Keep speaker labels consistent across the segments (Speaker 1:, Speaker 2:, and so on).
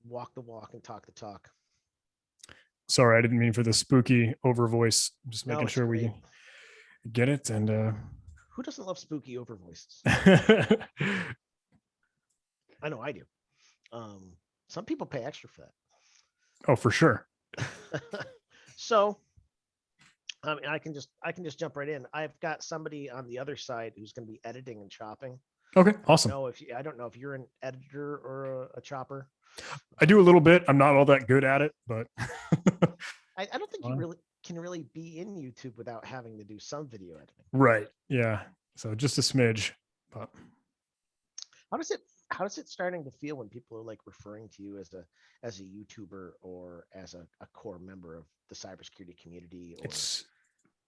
Speaker 1: walk the walk and talk the talk.
Speaker 2: Sorry, I didn't mean for the spooky over voice. Just
Speaker 1: No,
Speaker 2: making
Speaker 1: it's
Speaker 2: sure
Speaker 1: great.
Speaker 2: we get it. And
Speaker 1: Who doesn't love spooky over voices? I know I do. Some people pay extra for
Speaker 2: Oh, for sure.
Speaker 1: that. So, I mean, I can just jump right in. I've got somebody on the other side who's going to be editing and chopping.
Speaker 2: Okay, awesome.
Speaker 1: I don't know if you're an editor or a chopper.
Speaker 2: I do a little bit. I'm not all that good at it, but
Speaker 1: I don't think you really can really be in YouTube without having to do some video editing.
Speaker 2: Right. Yeah. So just a smidge. But
Speaker 1: how does it starting to feel when people are like referring to you as a YouTuber or as a core member of the cybersecurity community?
Speaker 2: It's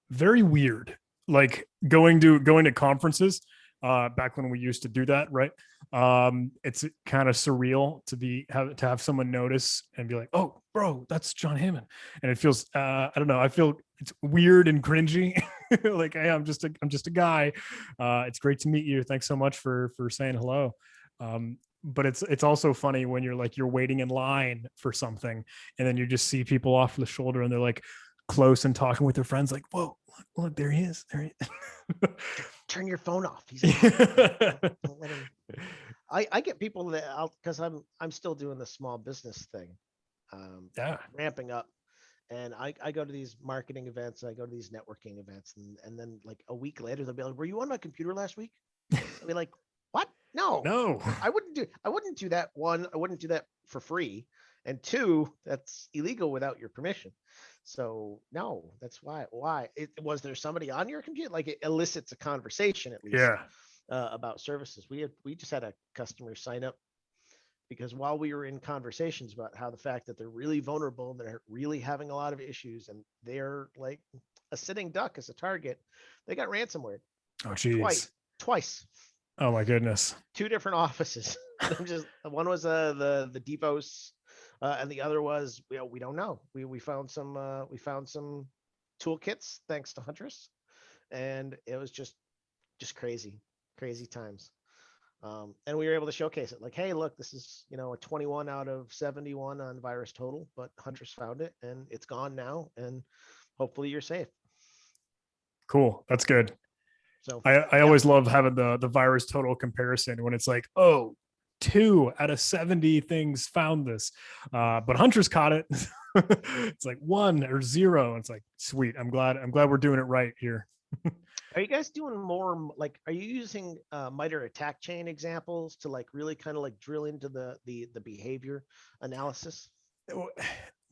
Speaker 2: very weird. Like going to conferences, back when we used to do that, right? It's kind of surreal to have someone notice and be like, "Oh, bro, that's John Hammond," and it feels I don't know. I feel it's weird and cringy. Like, hey, I'm just a guy. It's great to meet you. Thanks so much for saying hello. But it's also funny when you're waiting in line for something, and then you just see people off the shoulder, and they're like close and talking with their friends, like, "Whoa, look, there he is."
Speaker 1: Turn your phone off. Don't let him. I get people that because I'm still doing the small business thing, ramping up, and I go to these marketing events, I go to these networking events, and then like a week later they'll be like, "Were you on my computer last week?" I'll be like, "What? No, I wouldn't do that. One, I wouldn't do that for free, and two, that's illegal without your permission. So no, that's why. Was there somebody on your computer? Like it elicits a conversation at least.
Speaker 2: Yeah.
Speaker 1: About services. We just had a customer sign up because while we were in conversations about how the fact that they're really vulnerable and they're really having a lot of issues and they're like a sitting duck as a target, they got ransomware.
Speaker 2: Oh, geez.
Speaker 1: Twice.
Speaker 2: Oh my goodness.
Speaker 1: 2 different offices. Just one was the depots, and the other was we don't know. We found some toolkits thanks to Huntress, and it was just crazy times. And we were able to showcase it like, hey, look, this is a 21 out of 71 on virus total, but Huntress found it and it's gone now, and hopefully you're safe.
Speaker 2: Cool, that's good.
Speaker 1: So
Speaker 2: I always love having the virus total comparison when it's like, oh, 2 out of 70 things found this, but Huntress caught it. It's like 1 or 0. It's like, sweet. I'm glad we're doing it right here.
Speaker 1: Are you guys doing more like, are you using MITRE attack chain examples to like really kind of like drill into the behavior analysis?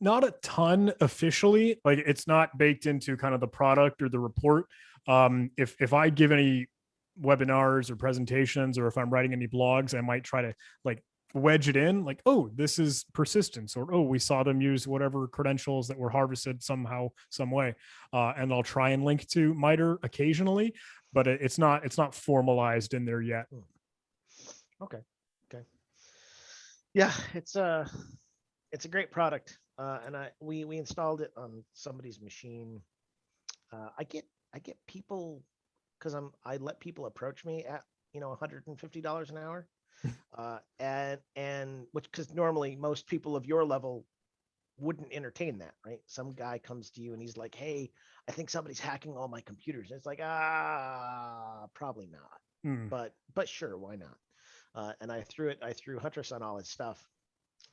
Speaker 2: Not a ton officially. Like it's not baked into kind of the product or the report. If I give any webinars or presentations, or if I'm writing any blogs, I might try to like wedge it in, like, oh, this is persistence, or oh, we saw them use whatever credentials that were harvested somehow, some way, and I'll try and link to MITRE occasionally, but it's not formalized in there yet.
Speaker 1: Okay. Yeah, it's a great product, and we installed it on somebody's machine. I get people because I let people approach me at $150 an hour. And which, because normally most people of your level wouldn't entertain that, right? Some guy comes to you and he's like, hey, I think somebody's hacking all my computers. And it's like, probably not. But sure, why not? And I threw Huntress on all his stuff,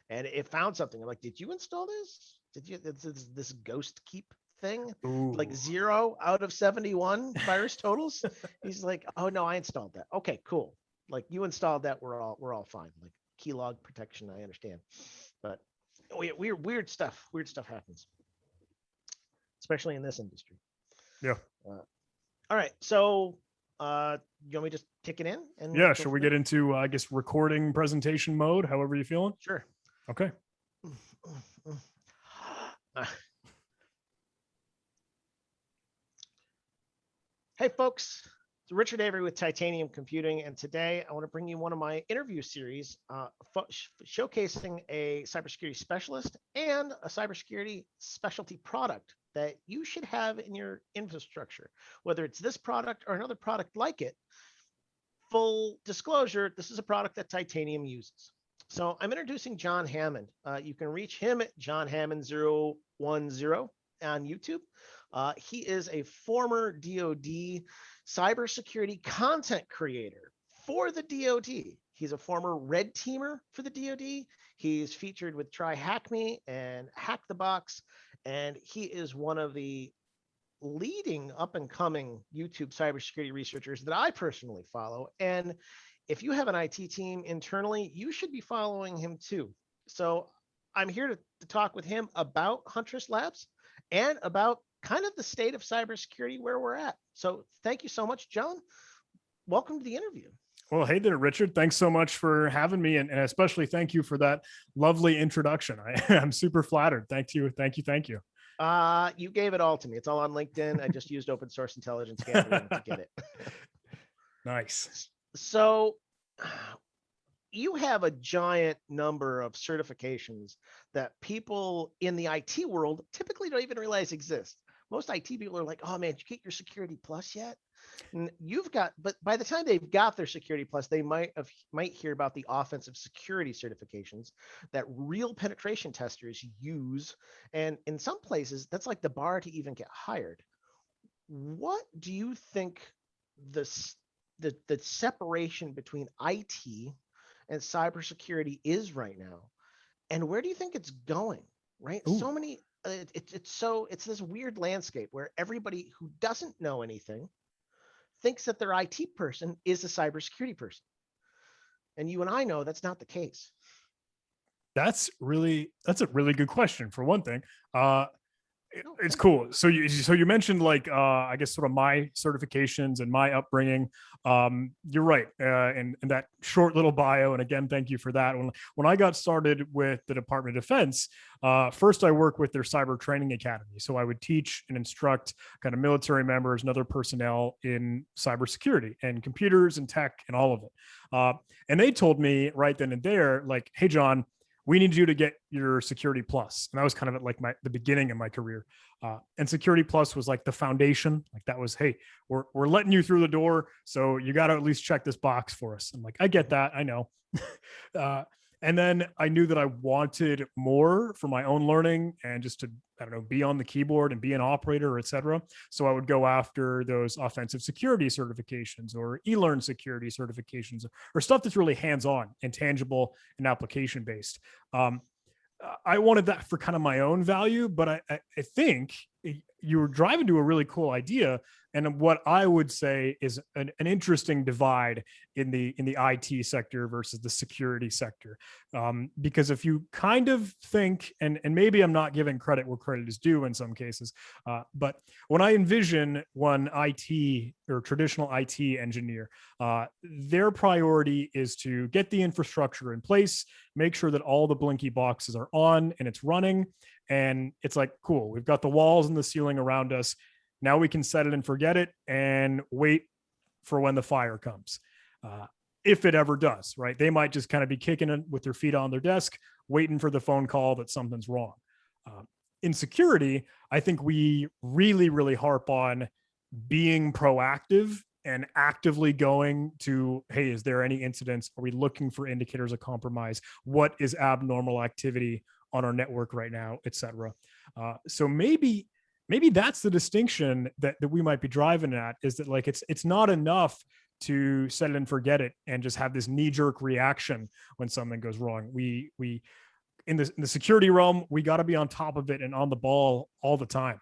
Speaker 1: and it found something. I'm like, did you install this? Did you this ghost keep thing?
Speaker 2: Ooh.
Speaker 1: Like 0 out of 71 virus totals? He's like, oh no, I installed that. Okay, cool. Like you installed that, we're all fine. Like keylog protection, I understand, but weird stuff happens, especially in this industry.
Speaker 2: Yeah.
Speaker 1: All right, so you want me to just kick it in? And
Speaker 2: yeah, should we get into I guess recording presentation mode? However you feeling?
Speaker 1: Sure.
Speaker 2: Okay.
Speaker 1: Hey folks, it's Richard Avery with Titanium Computing, and today I want to bring you one of my interview series showcasing a cybersecurity specialist and a cybersecurity specialty product that you should have in your infrastructure, whether it's this product or another product like it. Full disclosure, this is a product that Titanium uses. So I'm introducing John Hammond. You can reach him at John Hammond 010 on YouTube. He is a former DoD cybersecurity content creator for the DoD. He's a former red teamer for the DoD. He's featured with Try Hack Me and Hack the Box, and he is one of the leading up and coming YouTube cybersecurity researchers that I personally follow. And if you have an IT team internally, you should be following him too. So I'm here to talk with him about Huntress Labs and about kind of the state of cybersecurity where we're at. So thank you so much, John. Welcome to the interview.
Speaker 2: Well, hey there, Richard. Thanks so much for having me. And especially thank you for that lovely introduction. I'm super flattered. Thank you. Thank you. Thank you.
Speaker 1: You gave it all to me. It's all on LinkedIn. I just used open source intelligence gathering to get it.
Speaker 2: Nice.
Speaker 1: So you have a giant number of certifications that people in the IT world typically don't even realize exist. Most IT people are like, oh man, did you get your Security Plus yet? And you've got, but by the time they've got their Security Plus, they might hear about the offensive security certifications that real penetration testers use. And in some places, that's like the bar to even get hired. What do you think the separation between IT and cybersecurity is right now? And where do you think it's going? Right?
Speaker 2: Ooh.
Speaker 1: So many it's this weird landscape where everybody who doesn't know anything thinks that their IT person is a cybersecurity person. And you and I know that's not the case.
Speaker 2: That's a really good question for one thing. It's cool. So you mentioned like I guess sort of my certifications and my upbringing. You're right. In that short little bio, and again, thank you for that. When I got started with the Department of Defense, first I worked with their cyber training academy. So I would teach and instruct kind of military members and other personnel in cybersecurity and computers and tech and all of it. And they told me right then and there, like, hey, John, we need you to get your Security Plus. And that was kind of at like the beginning of my career. And Security Plus was like the foundation. Like that was, hey, we're letting you through the door. So you got to at least check this box for us. I'm like, I get that. I know. And then I knew that I wanted more for my own learning and just to, I don't know, be on the keyboard and be an operator, et cetera. So I would go after those offensive security certifications or e-learn security certifications or stuff that's really hands-on and tangible and application-based. I wanted that for kind of my own value, but I think you were driving to a really cool idea. And what I would say is an interesting divide in the IT sector versus the security sector. Because if you kind of think, and maybe I'm not giving credit where credit is due in some cases, but when I envision one IT or traditional IT engineer, their priority is to get the infrastructure in place, make sure that all the blinky boxes are on and it's running. And it's like, cool, we've got the walls and the ceiling around us. Now we can set it and forget it and wait for when the fire comes. If it ever does, right? They might just kind of be kicking it with their feet on their desk, waiting for the phone call that something's wrong. In security, I think we really, really harp on being proactive and actively going to, hey, is there any incidents? Are we looking for indicators of compromise? What is abnormal activity on our network right now, et cetera? So maybe that's the distinction that we might be driving at, is that like it's not enough to set it and forget it and just have this knee-jerk reaction when something goes wrong. We in the security realm, we got to be on top of it and on the ball all the time.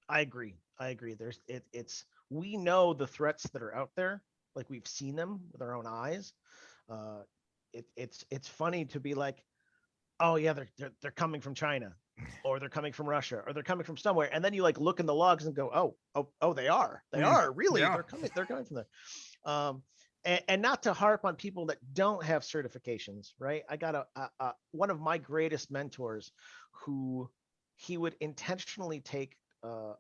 Speaker 1: I agree. It's we know the threats that are out there, like we've seen them with our own eyes. It's funny to be like, oh yeah, they're coming from China, or they're coming from Russia, or they're coming from somewhere, and then you like look in the logs and go, oh, they are really, yeah. they're coming from there. And not to harp on people that don't have certifications, right? I got one of my greatest mentors who he would intentionally take a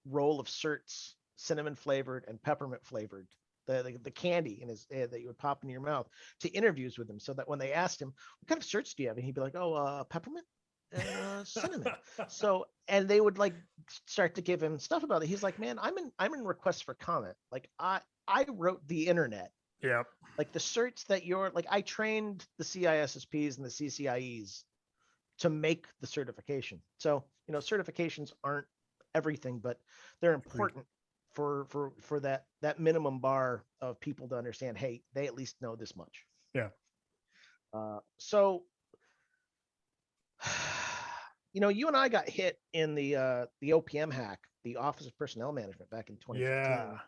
Speaker 1: roll of certs, cinnamon flavored and peppermint flavored, the candy in his that you would pop in your mouth, to interviews with him, so that when they asked him, what kind of certs do you have, and he'd be like, oh, peppermint and cinnamon. So, and they would like start to give him stuff about it. He's like, man, I'm in requests for comment. Like I wrote the internet
Speaker 2: Yeah.
Speaker 1: Like the certs that I trained the CISSPs and the CCIEs to make the certification. So, certifications aren't everything, but they're important for that minimum bar of people to understand, hey, they at least know this much.
Speaker 2: Yeah.
Speaker 1: So, you and I got hit in the OPM hack, the Office of Personnel Management, back in 2015.
Speaker 2: Yeah.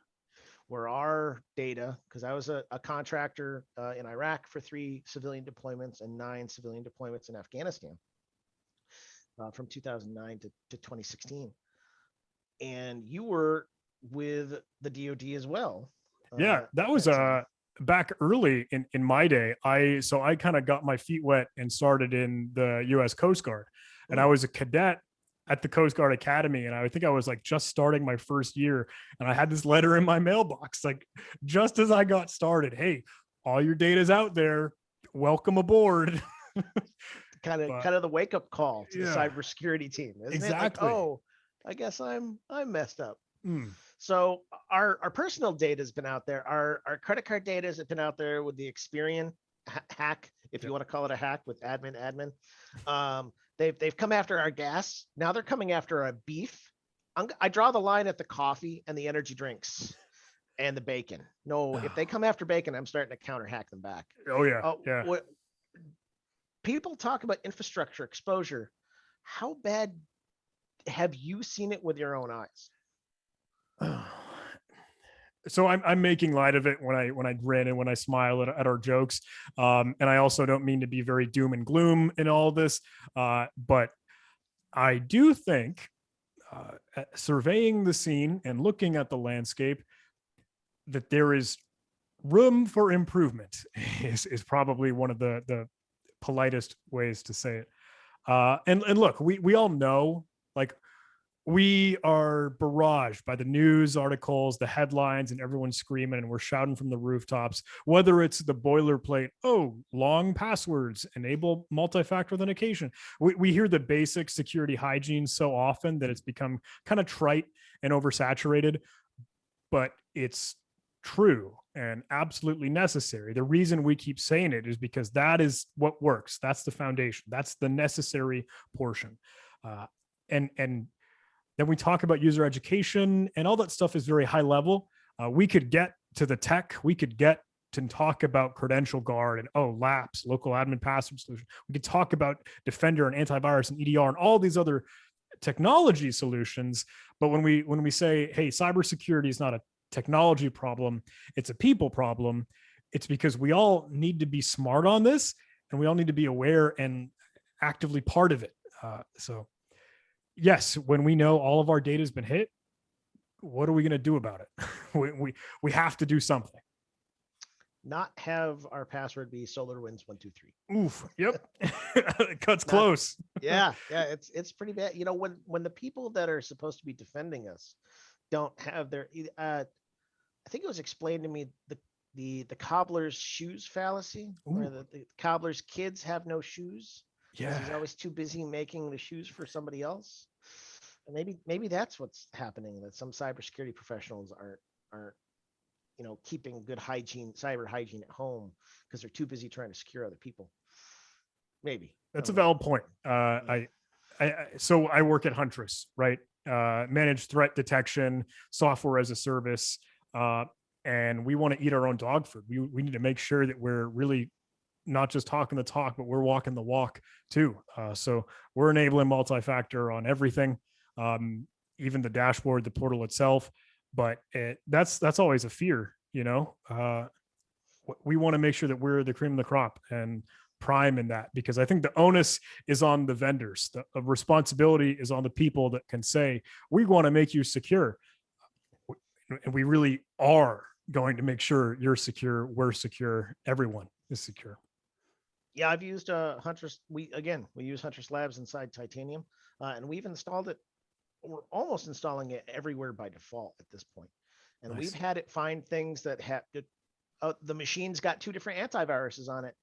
Speaker 1: Where our data, because I was a contractor in Iraq for 3 civilian deployments and 9 civilian deployments in Afghanistan from 2009 to 2016. And you were with the DoD as well.
Speaker 2: Yeah, that was back early in my day. I kind of got my feet wet and started in the US Coast Guard. And I was a cadet at the Coast Guard Academy. And I think I was like just starting my first year. And I had this letter in my mailbox, like just as I got started. Hey, all your data's out there. Welcome aboard.
Speaker 1: kind of the wake up call to the cybersecurity team, isn't
Speaker 2: exactly.
Speaker 1: it? Like, oh, I guess I'm messed up. So our personal data has been out there. Our credit card data has been out there with the Experian hack, if you want to call it a hack, with admin. They've come after our gas. Now they're coming after our beef. I draw the line at the coffee and the energy drinks and the bacon. No, if they come after bacon, I'm starting to counter hack them back.
Speaker 2: Oh yeah. Yeah.
Speaker 1: People talk about infrastructure exposure. How bad have you seen it with your own eyes?
Speaker 2: So I'm making light of it when I grin and when I smile at our jokes. And I also don't mean to be very doom and gloom in all this. But I do think surveying the scene and looking at the landscape, that there is room for improvement is probably one of the politest ways to say it. And look, we all know, like, we are barraged by the news articles, the headlines, and everyone's screaming and we're shouting from the rooftops, whether it's the boilerplate, oh, long passwords, enable multi-factor authentication. We hear the basic security hygiene so often that it's become kind of trite and oversaturated, but it's true and absolutely necessary. The reason we keep saying it is because that is what works. That's the foundation. That's the necessary portion. And then we talk about user education, and all that stuff is very high level. We could get to the tech. We could get to talk about credential guard and LAPS, local admin password solution. We could talk about Defender and antivirus and EDR and all these other technology solutions. But when we say, hey, cybersecurity is not a technology problem, it's a people problem, it's because we all need to be smart on this, and we all need to be aware and actively part of it. So yes, when we know all of our data has been hit, what are we going to do about it? we have to do something.
Speaker 1: Not have our password be SolarWinds123.
Speaker 2: Oof. Yep. It cuts close.
Speaker 1: Yeah. It's pretty bad. When the people that are supposed to be defending us don't have their, I think it was explained to me, the cobbler's shoes fallacy, where the cobbler's kids have no shoes. Yeah, he's always too busy making the shoes for somebody else. And maybe that's what's happening, that some cybersecurity professionals aren't keeping good cyber hygiene at home because they're too busy trying to secure other people. Maybe
Speaker 2: that's a valid point. So I work at Huntress, right? Managed threat detection, software as a service, and we want to eat our own dog food. We need to make sure that we're really not just talking the talk, but we're walking the walk too. So we're enabling multi-factor on everything, even the dashboard, the portal itself. But that's always a fear, we want to make sure that we're the cream of the crop and prime in that, because I think the onus is on the vendors. The responsibility is on the people that can say, we want to make you secure. And we really are going to make sure you're secure, we're secure, everyone is secure.
Speaker 1: Yeah, I've used Huntress. We use Huntress Labs inside Titanium, and we've installed it. We're almost installing it everywhere by default at this point. And we've had it find things that have the machine's got 2 different antiviruses on it.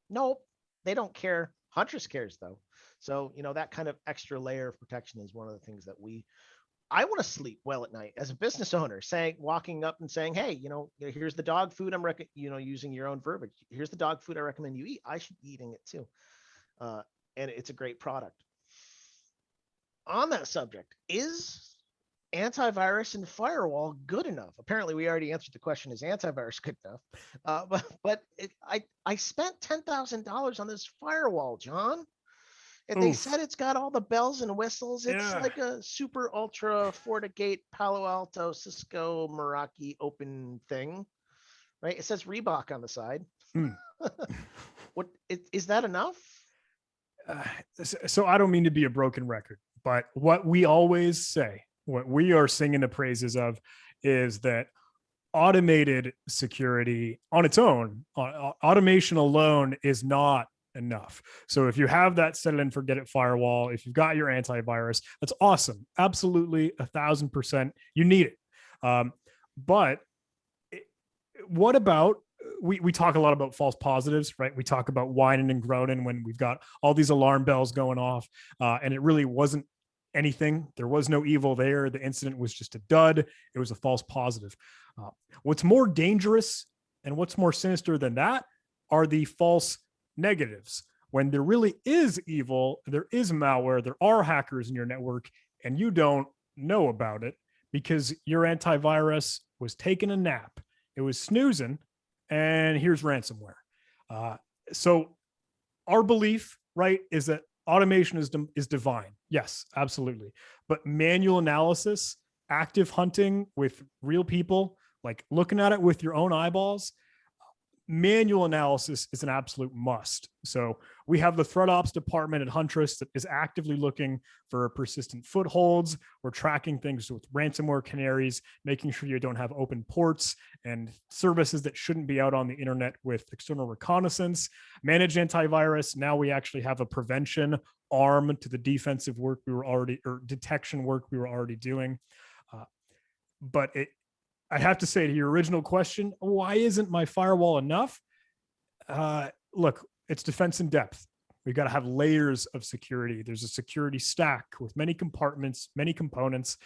Speaker 1: Nope, they don't care. Huntress cares though. So that kind of extra layer of protection is one of the things that we I want to sleep well at night as a business owner, walking up and saying, hey, here's the dog food using your own verbiage. Here's the dog food I recommend you eat. I should be eating it too. And it's a great product. On that subject, is antivirus and firewall good enough? Apparently, we already answered the question: is antivirus good enough? I spent $10,000 on this firewall, John, and they said it's got all the bells and whistles. It's like a super ultra FortiGate, Palo Alto, Cisco, Meraki open thing, right? It says Reebok on the side. What is that enough?
Speaker 2: So I don't mean to be a broken record, but what we always say, what we are singing the praises of, is that automated security on its own, automation alone is not enough. So if you have that set it and forget it firewall, if you've got your antivirus, that's awesome. Absolutely, 1,000%, you need it. But what about, we talk a lot about false positives, right? We talk about whining and groaning when we've got all these alarm bells going off, and it really wasn't anything. There was no evil there. The incident was just a dud. It was a false positive. What's more dangerous and what's more sinister than that are the false negatives. When there really is evil, there is malware, there are hackers in your network, and you don't know about it because your antivirus was taking a nap. It was snoozing, and here's ransomware. So our belief, right, is that automation is divine. Yes, absolutely. But manual analysis, active hunting with real people, like looking at it with your own eyeballs, manual analysis is an absolute must. So we have the threat ops department at Huntress that is actively looking for persistent footholds. We're tracking things with ransomware canaries, making sure you don't have open ports and services that shouldn't be out on the internet with external reconnaissance. Managed antivirus. Now we actually have a prevention arm to the defensive work or detection work we were already doing. But I have to say, to your original question, why isn't my firewall enough? Look, it's defense in depth. We've got to have layers of security. There's a security stack with many compartments, many components,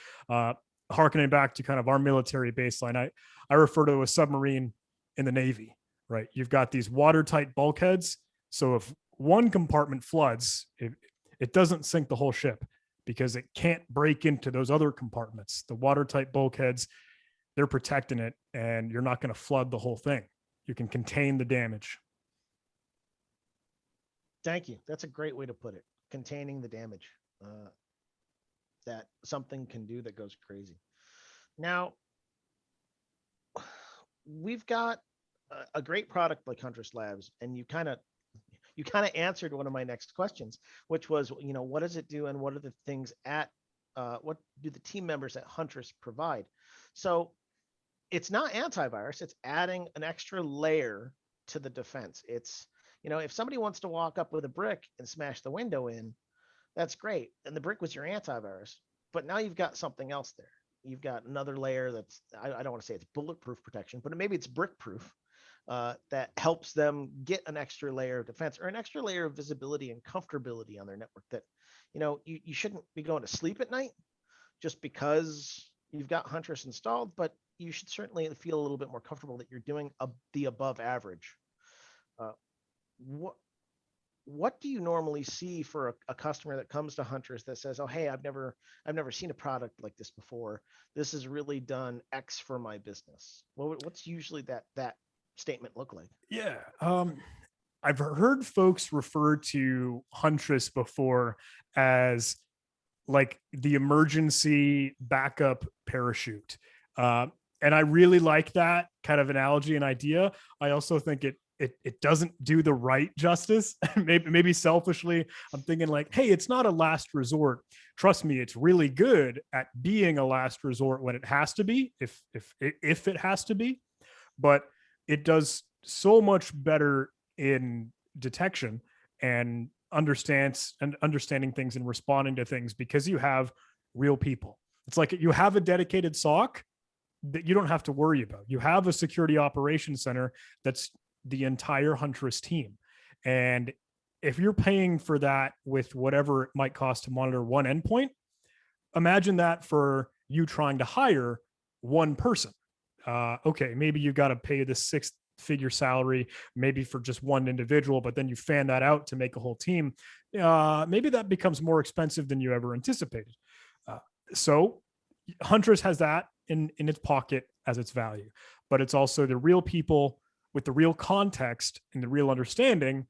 Speaker 2: harkening back to kind of our military baseline. I refer to a submarine in the Navy, right? You've got these watertight bulkheads. So if one compartment floods, it doesn't sink the whole ship because it can't break into those other compartments. The watertight bulkheads, they're protecting it, and you're not going to flood the whole thing. You can contain the damage.
Speaker 1: Thank you. That's a great way to put it. Containing the damage that something can do that goes crazy. Now, we've got a great product like Huntress Labs, and you kind of answered one of my next questions, which was, what does it do, and what are the things what do the team members at Huntress provide? So it's not antivirus, it's adding an extra layer to the defense. It's, if somebody wants to walk up with a brick and smash the window in, that's great. And the brick was your antivirus, but now you've got something else there. You've got another layer that's, I don't want to say it's bulletproof protection, but maybe it's brick proof that helps them get an extra layer of defense or an extra layer of visibility and comfortability on their network that, you shouldn't be going to sleep at night just because you've got Huntress installed, but you should certainly feel a little bit more comfortable that you're doing the above average. What do you normally see for a customer that comes to Huntress that says, "Oh, hey, I've never seen a product like this before. This has really done X for my business." What's usually that statement look like?
Speaker 2: Yeah, I've heard folks refer to Huntress before as like the emergency backup parachute. And I really like that kind of analogy and idea. I also think it doesn't do the right justice. maybe selfishly, I'm thinking like, hey, it's not a last resort. Trust me, it's really good at being a last resort when it has to be, if it has to be. But it does so much better in detection and understanding things and responding to things because you have real people. It's like you have a dedicated SOC that you don't have to worry about. You have a security operations center that's the entire Huntress team. And if you're paying for that with whatever it might cost to monitor one endpoint, imagine that for you trying to hire one person. Okay, maybe you got to pay the 6-figure salary, maybe for just one individual, but then you fan that out to make a whole team. Maybe that becomes more expensive than you ever anticipated. So Huntress has that in its pocket as its value, but it's also the real people with the real context and the real understanding,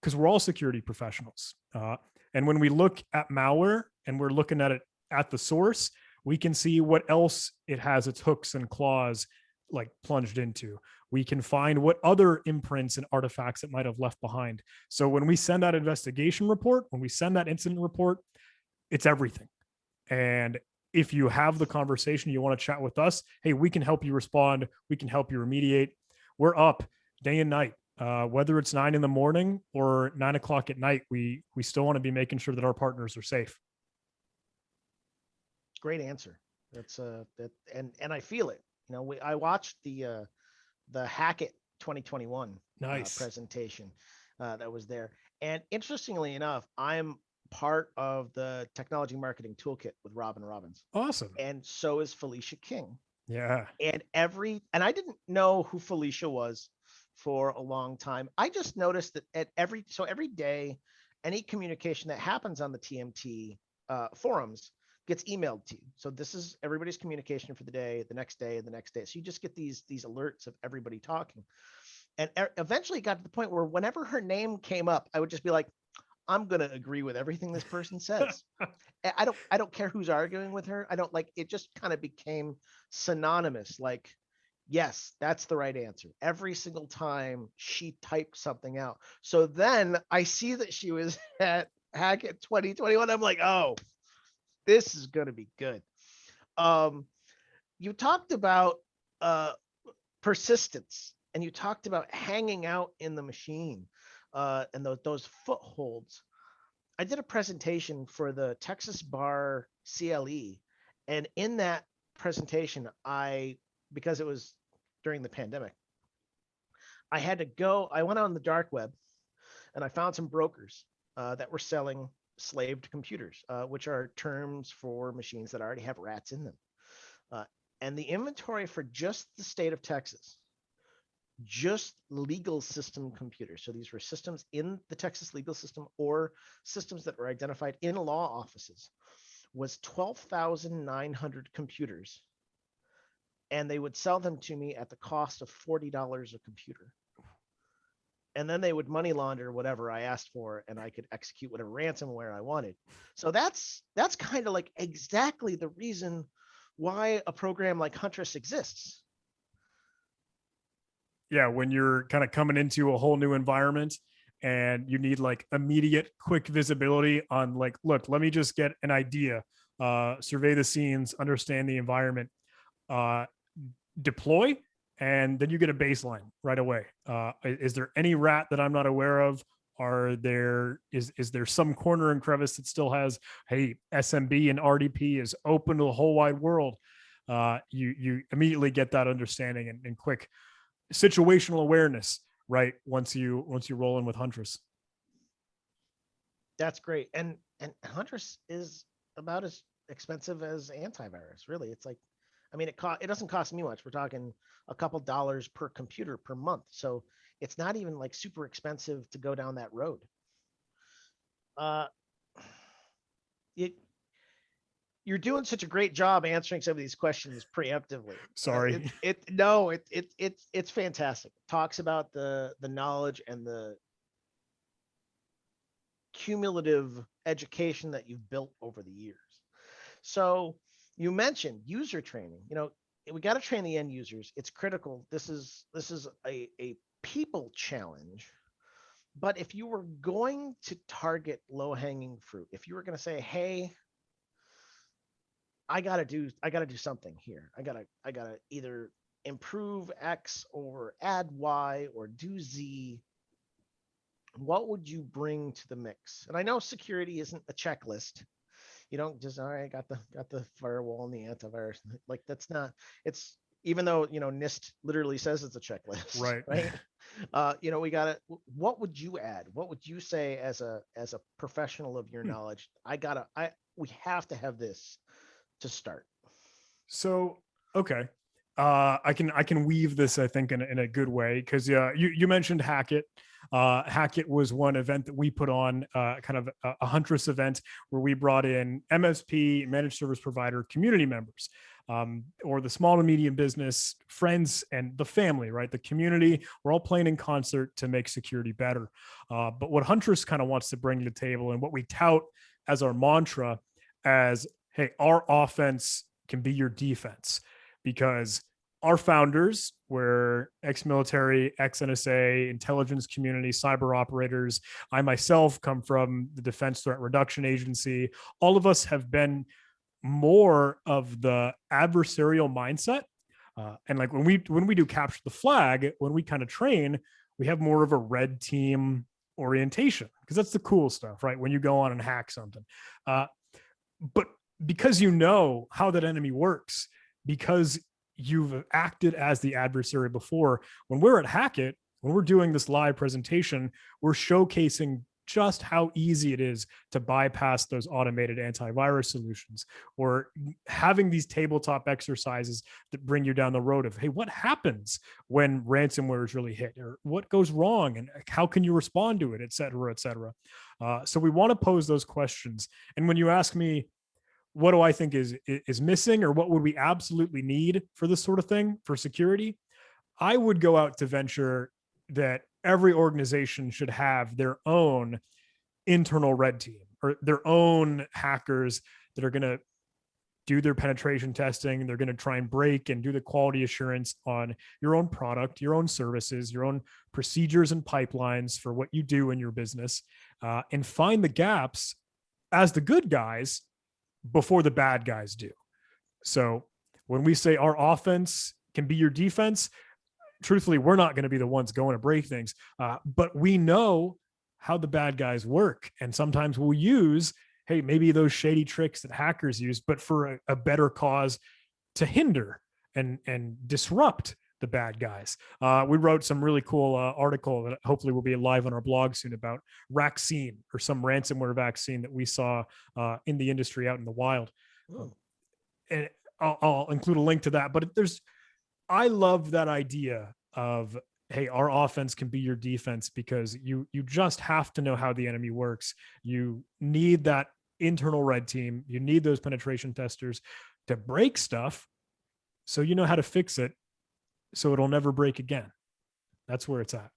Speaker 2: because we're all security professionals. And when we look at malware and we're looking at it at the source, we can see what else it has its hooks and claws like plunged into. We can find what other imprints and artifacts it might have left behind. So when we send that investigation report, when we send that incident report, it's everything. And if you have the conversation, you want to chat with us, hey, we can help you respond. We can help you remediate. We're up day and night. Whether it's 9 a.m. or 9 o'clock at night, we still want to be making sure that our partners are safe.
Speaker 1: Great answer. That's and I feel it. You know, I watched the Hack It 2021 presentation that was there, and interestingly enough, I'm part of the technology marketing toolkit with Robin Robbins.
Speaker 2: Awesome.
Speaker 1: And so is Felicia King.
Speaker 2: Yeah.
Speaker 1: And I didn't know who Felicia was for a long time. I just noticed that every day, any communication that happens on the TMT forums gets emailed to you. So this is everybody's communication for the day, the next day, and the next day. So you just get these alerts of everybody talking. And eventually it got to the point where whenever her name came up, I would just be like, I'm going to agree with everything this person says. I don't care who's arguing with her. I don't like it. Just kind of became synonymous. Like, yes, that's the right answer. Every single time she typed something out. So then I see that she was at Hack It 2021. I'm like, oh, this is going to be good. You talked about persistence, and you talked about hanging out in the machine. And those footholds. I did a presentation for the Texas Bar CLE, and in that presentation, because it was during the pandemic, I went on the dark web, and I found some brokers that were selling slaved computers, which are terms for machines that already have rats in them. And the inventory for just the state of Texas, just legal system computers. So these were systems in the Texas legal system or systems that were identified in law offices, was 12,900 computers. And they would sell them to me at the cost of $40 a computer. And then they would money launder whatever I asked for, and I could execute whatever ransomware I wanted. So that's kind of like exactly the reason why a program like Huntress exists.
Speaker 2: Yeah, when you're kind of coming into a whole new environment and you need like immediate quick visibility on like, look, let me just get an idea, survey the scenes, understand the environment, deploy, and then you get a baseline right away. Is there any rat that I'm not aware of? Is there some corner and crevice that still has, hey, SMB and RDP is open to the whole wide world? You immediately get that understanding and quick situational awareness, right? Once you roll in with Huntress.
Speaker 1: That's great. And Huntress is about as expensive as antivirus, really. It's like, I mean, it doesn't cost me much. We're talking a couple dollars per computer per month. So it's not even like super expensive to go down that road. You're doing such a great job answering some of these questions preemptively.
Speaker 2: Sorry.
Speaker 1: It's fantastic. It talks about the knowledge and the cumulative education that you've built over the years. So you mentioned user training. You know, we got to train the end users. It's critical. This is a people challenge. But if you were going to target low-hanging fruit, if you were going to say, hey, I gotta do something here. I gotta either improve X or add Y or do Z. What would you bring to the mix? And I know security isn't a checklist. You don't just, all right, got the firewall and the antivirus. Like that's not, it's, even though, you know, NIST literally says it's a checklist, right? What would you add? What would you say as a professional of your knowledge? We have to have this to start.
Speaker 2: So, okay. I can weave this, I think, in a good way, because you mentioned Hackett. Hackett was one event that we put on, kind of a Huntress event where we brought in MSP, managed service provider, community members, or the small to medium business, friends, and the family, right? The community. We're all playing in concert to make security better. But what Huntress kind of wants to bring to the table, and what we tout as our mantra, as hey, our offense can be your defense, because our founders were ex-military, ex-NSA, intelligence community, cyber operators. I myself come from the Defense Threat Reduction Agency. All of us have been more of the adversarial mindset. And like when we do capture the flag, when we kind of train, we have more of a red team orientation, because that's the cool stuff, right? When you go on and hack something. But because you know how that enemy works, because you've acted as the adversary before, when we're at Hackett, when we're doing this live presentation, we're showcasing just how easy it is to bypass those automated antivirus solutions, or having these tabletop exercises that bring you down the road of, hey, what happens when ransomware is really hit, or what goes wrong, and how can you respond to it, et cetera, et cetera. So we want to pose those questions. And when you ask me, what do I think is missing, or what would we absolutely need for this sort of thing for security? I would go out to venture that every organization should have their own internal red team, or their own hackers that are going to do their penetration testing. They're going to try and break and do the quality assurance on your own product, your own services, your own procedures and pipelines for what you do in your business, and find the gaps as the good guys before the bad guys do. So when we say our offense can be your defense, truthfully, we're not going to be the ones going to break things, but we know how the bad guys work. And sometimes we'll use, hey, maybe those shady tricks that hackers use, but for a better cause, to hinder and disrupt the bad guys. We wrote some really cool article that hopefully will be live on our blog soon about vaccine, or some ransomware vaccine that we saw in the industry out in the wild. And I'll include a link to that. But I love that idea of, hey, our offense can be your defense, because you just have to know how the enemy works. You need that internal red team. You need those penetration testers to break stuff, so you know how to fix it, so it'll never break again. That's where it's at.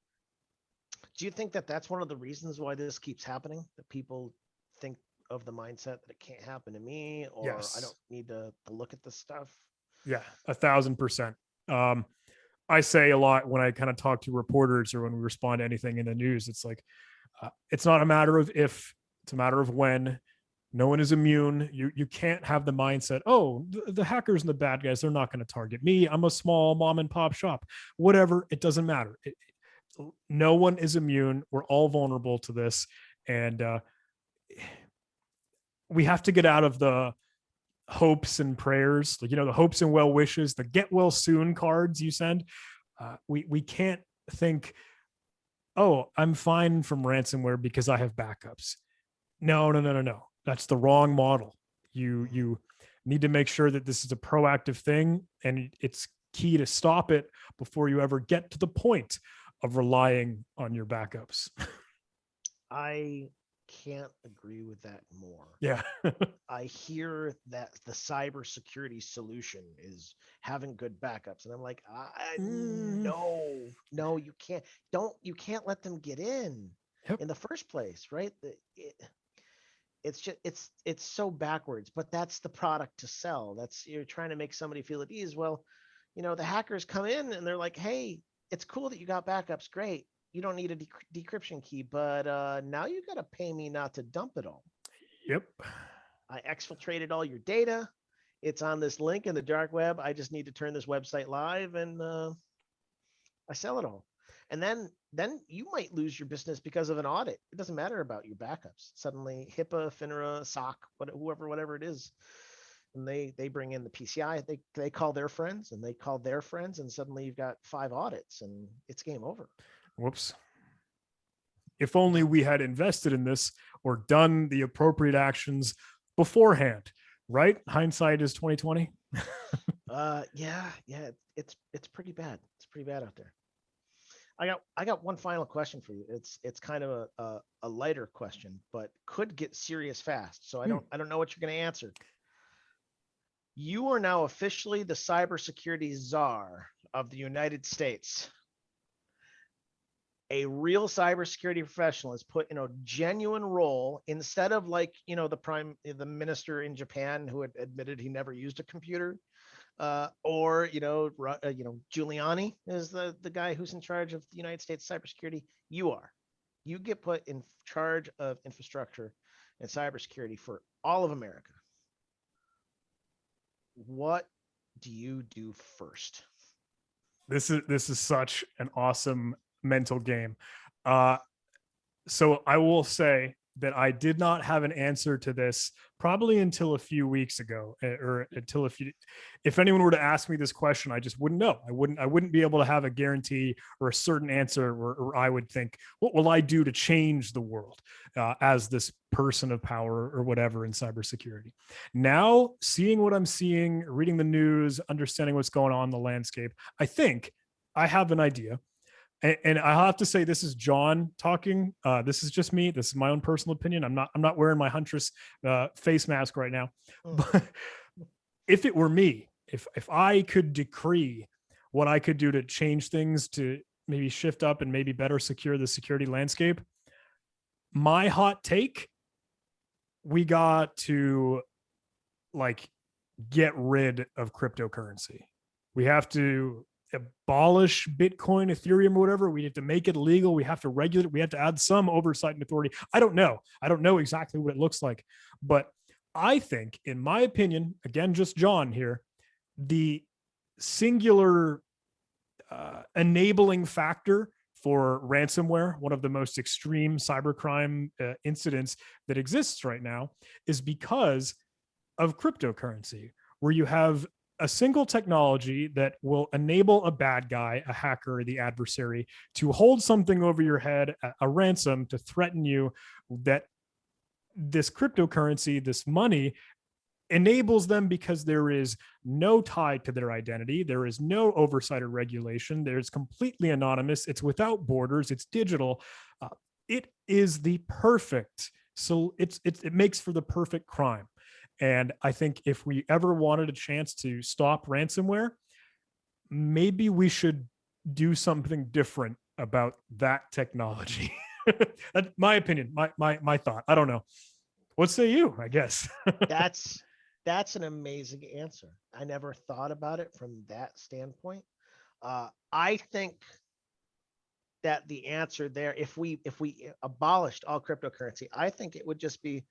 Speaker 1: Do you think that that's one of the reasons why this keeps happening? That people think of the mindset that it can't happen to me, or yes, I don't need to look at this stuff?
Speaker 2: Yeah, 1,000%. I say a lot when I kind of talk to reporters, or when we respond to anything in the news, it's like, it's not a matter of if, it's a matter of when. No one is immune. You can't have the mindset, oh, the hackers and the bad guys, they're not going to target me. I'm a small mom and pop shop. Whatever, it doesn't matter. No one is immune. We're all vulnerable to this. And we have to get out of the hopes and prayers, like, the hopes and well wishes, the get well soon cards you send. We can't think, oh, I'm fine from ransomware because I have backups. No. That's the wrong model. You need to make sure that this is a proactive thing, and it's key to stop it before you ever get to the point of relying on your backups.
Speaker 1: I can't agree with that more.
Speaker 2: Yeah.
Speaker 1: I hear that the cybersecurity solution is having good backups, and I'm like, no, you can't. You can't let them get in the first place, right? It's just it's so backwards, but that's the product to sell. You're trying to make somebody feel at ease. Well, the hackers come in and they're like, hey, it's cool that you got backups, great. You don't need a decryption key, but now you got to pay me not to dump it all.
Speaker 2: Yep.
Speaker 1: I exfiltrated all your data. It's on this link in the dark web. I just need to turn this website live, and I sell it all. And then you might lose your business because of an audit. It doesn't matter about your backups. Suddenly HIPAA, FINRA, SOC, whatever it is, and they bring in the PCI. They call their friends, and they call their friends, and suddenly you've got 5 audits, and it's game over.
Speaker 2: Whoops. If only we had invested in this, or done the appropriate actions beforehand, right? Hindsight is 2020.
Speaker 1: Yeah, it's pretty bad. It's pretty bad out there. I got one final question for you. It's kind of a lighter question, but could get serious fast. So I don't know what you're going to answer. You are now officially the cybersecurity czar of the United States. A real cybersecurity professional is put in a genuine role instead of like, the minister in Japan who had admitted he never used a computer. Or Giuliani is the guy who's in charge of the United States cybersecurity. You get put in charge of infrastructure and cybersecurity for all of America. What do you do first?
Speaker 2: This is such an awesome mental game. So I will say that I did not have an answer to this probably until a few weeks ago, or until if anyone were to ask me this question, I just wouldn't know. I wouldn't be able to have a guarantee or a certain answer, or I would think, what will I do to change the world as this person of power or whatever in cybersecurity? Now, seeing what I'm seeing, reading the news, understanding what's going on in the landscape, I think I have an idea. And I have to say, this is John talking. This is just me. This is my own personal opinion. I'm not wearing my Huntress face mask right now. But if it were me, if I could decree what I could do to change things, to maybe shift up and maybe better secure the security landscape, my hot take, we got to get rid of cryptocurrency. We have to abolish Bitcoin, Ethereum, or whatever. We have to make it legal. We have to regulate it. We have to add some oversight and authority. I don't know exactly what it looks like, but I think, in my opinion, again, just John here, the singular enabling factor for ransomware, one of the most extreme cybercrime incidents that exists right now, is because of cryptocurrency, where you have a single technology that will enable a bad guy, a hacker, the adversary, to hold something over your head, a ransom, to threaten you, that this cryptocurrency, this money, enables them because there is no tie to their identity. There is no oversight or regulation. There's completely anonymous. It's without borders. It's digital. It is the perfect. So it makes for the perfect crime. And I think if we ever wanted a chance to stop ransomware, maybe we should do something different about that technology. That's my opinion, my thought. I don't know. What say you? I guess.
Speaker 1: That's an amazing answer. I never thought about it from that standpoint. I think that the answer there, if we abolished all cryptocurrency, I think it would just be,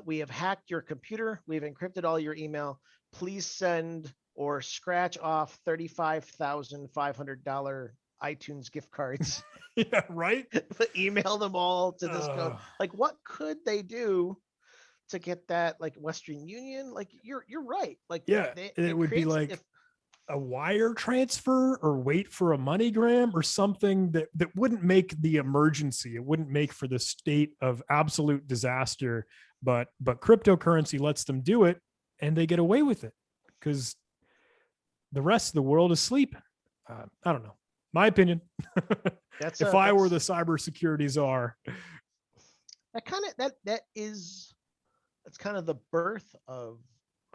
Speaker 1: we have hacked your computer. We've encrypted all your email. Please send or scratch off $35,500 iTunes gift cards.
Speaker 2: Yeah, right.
Speaker 1: Email them all to this code. Like, what could they do to get that? Like Western Union? Like, you're right. Like,
Speaker 2: yeah, it would be like a wire transfer, or wait for a MoneyGram or something that wouldn't make the emergency. It wouldn't make for the state of absolute disaster. But cryptocurrency lets them do it, and they get away with it because the rest of the world is sleeping. I don't know. My opinion. If I were the cybersecurity czar,
Speaker 1: that's kind of the birth of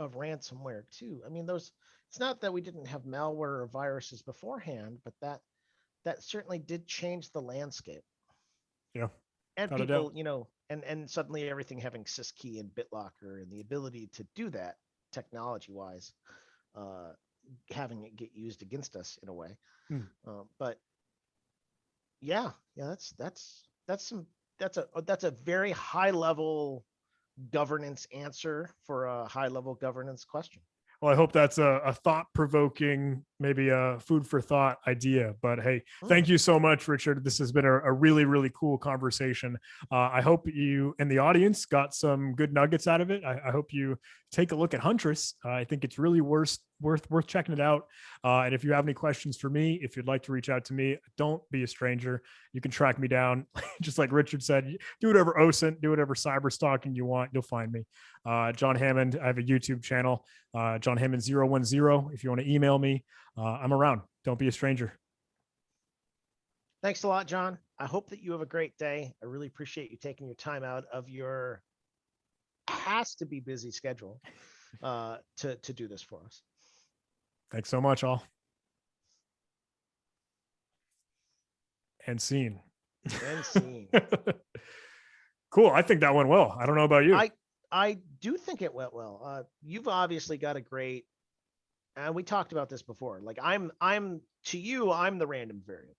Speaker 1: ransomware too. I mean, it's not that we didn't have malware or viruses beforehand, but that certainly did change the landscape.
Speaker 2: Yeah.
Speaker 1: And people, and suddenly everything having syskey and BitLocker and the ability to do that technology wise, having it get used against us in a way. But yeah, that's a very high level governance answer for a high level governance question.
Speaker 2: Well, I hope that's a thought-provoking maybe a food for thought idea. But hey, thank you so much, Richard. This has been a really, really cool conversation. I hope you and the audience got some good nuggets out of it. I hope you take a look at Huntress. I think it's really worth checking it out. And if you have any questions for me, if you'd like to reach out to me, don't be a stranger. You can track me down, just like Richard said. Do whatever OSINT, do whatever cyber stalking you want. You'll find me. John Hammond. I have a YouTube channel, John Hammond 010. If you want to email me, I'm around. Don't be a stranger.
Speaker 1: Thanks a lot, John. I hope that you have a great day. I really appreciate you taking your time out of your has to be busy schedule to do this for us.
Speaker 2: Thanks so much, all. And scene.
Speaker 1: And scene.
Speaker 2: Cool. I think that went well. I don't know about you.
Speaker 1: I do think it went well. You've obviously got a great, and we talked about this before. Like I'm to you, I'm the random variable.